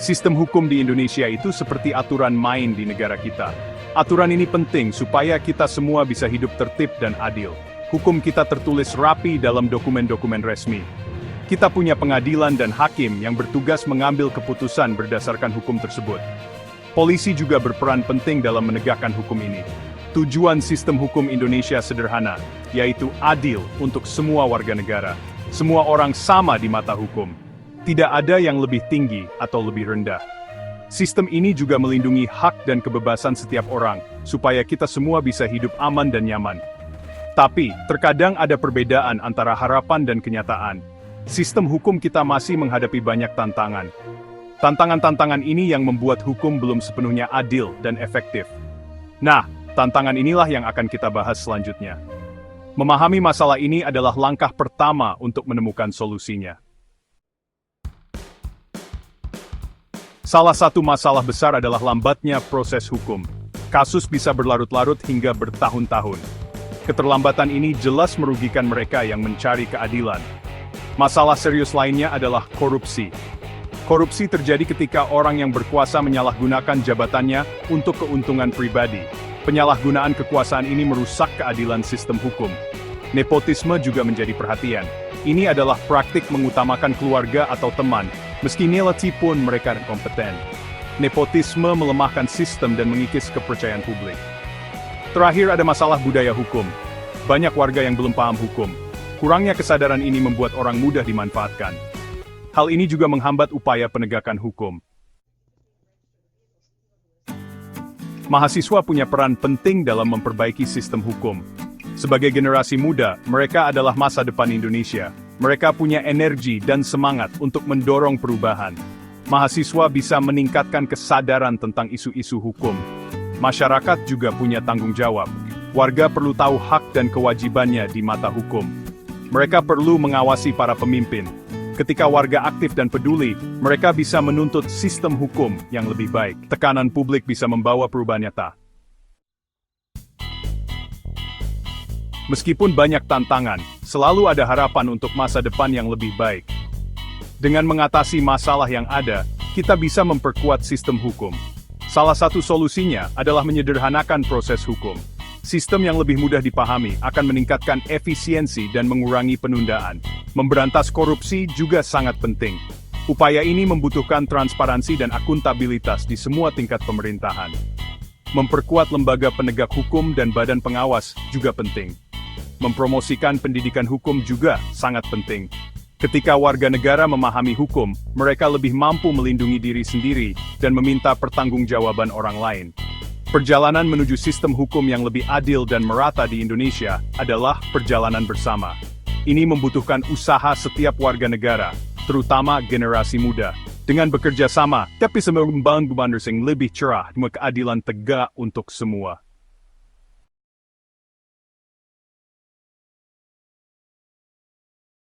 Sistem hukum di Indonesia itu seperti aturan main di negara kita. Aturan ini penting supaya kita semua bisa hidup tertib dan adil. Hukum kita tertulis rapi dalam dokumen-dokumen resmi. Kita punya pengadilan dan hakim yang bertugas mengambil keputusan berdasarkan hukum tersebut. Polisi juga berperan penting dalam menegakkan hukum ini. Tujuan sistem hukum Indonesia sederhana, yaitu adil untuk semua warga negara. Semua orang sama di mata hukum. Tidak ada yang lebih tinggi atau lebih rendah. Sistem ini juga melindungi hak dan kebebasan setiap orang, supaya kita semua bisa hidup aman dan nyaman. Tapi, terkadang ada perbedaan antara harapan dan kenyataan. Sistem hukum kita masih menghadapi banyak tantangan. Tantangan-tantangan ini yang membuat hukum belum sepenuhnya adil dan efektif. Nah, tantangan inilah yang akan kita bahas selanjutnya. Memahami masalah ini adalah langkah pertama untuk menemukan solusinya. Salah satu masalah besar adalah lambatnya proses hukum. Kasus bisa berlarut-larut hingga bertahun-tahun. Keterlambatan ini jelas merugikan mereka yang mencari keadilan. Masalah serius lainnya adalah korupsi. Korupsi terjadi ketika orang yang berkuasa menyalahgunakan jabatannya untuk keuntungan pribadi. Penyalahgunaan kekuasaan ini merusak keadilan sistem hukum. Nepotisme juga menjadi perhatian. Ini adalah praktik mengutamakan keluarga atau teman, meski nilai pun mereka kompeten. Nepotisme melemahkan sistem dan mengikis kepercayaan publik. Terakhir ada masalah budaya hukum. Banyak warga yang belum paham hukum. Kurangnya kesadaran ini membuat orang mudah dimanfaatkan. Hal ini juga menghambat upaya penegakan hukum. Mahasiswa punya peran penting dalam memperbaiki sistem hukum. Sebagai generasi muda, mereka adalah masa depan Indonesia. Mereka punya energi dan semangat untuk mendorong perubahan. Mahasiswa bisa meningkatkan kesadaran tentang isu-isu hukum. Masyarakat juga punya tanggung jawab. Warga perlu tahu hak dan kewajibannya di mata hukum. Mereka perlu mengawasi para pemimpin. Ketika warga aktif dan peduli, mereka bisa menuntut sistem hukum yang lebih baik. Tekanan publik bisa membawa perubahan nyata. Meskipun banyak tantangan, selalu ada harapan untuk masa depan yang lebih baik. Dengan mengatasi masalah yang ada, kita bisa memperkuat sistem hukum. Salah satu solusinya adalah menyederhanakan proses hukum. Sistem yang lebih mudah dipahami akan meningkatkan efisiensi dan mengurangi penundaan. Memberantas korupsi juga sangat penting. Upaya ini membutuhkan transparansi dan akuntabilitas di semua tingkat pemerintahan. Memperkuat lembaga penegak hukum dan badan pengawas juga penting. Mempromosikan pendidikan hukum juga sangat penting. Ketika warga negara memahami hukum, mereka lebih mampu melindungi diri sendiri dan meminta pertanggungjawaban orang lain. Perjalanan menuju sistem hukum yang lebih adil dan merata di Indonesia adalah perjalanan bersama. Ini membutuhkan usaha setiap warga negara, terutama generasi muda. Dengan bekerja sama, kita bisa membangun yang lebih cerah dan keadilan tegak untuk semua.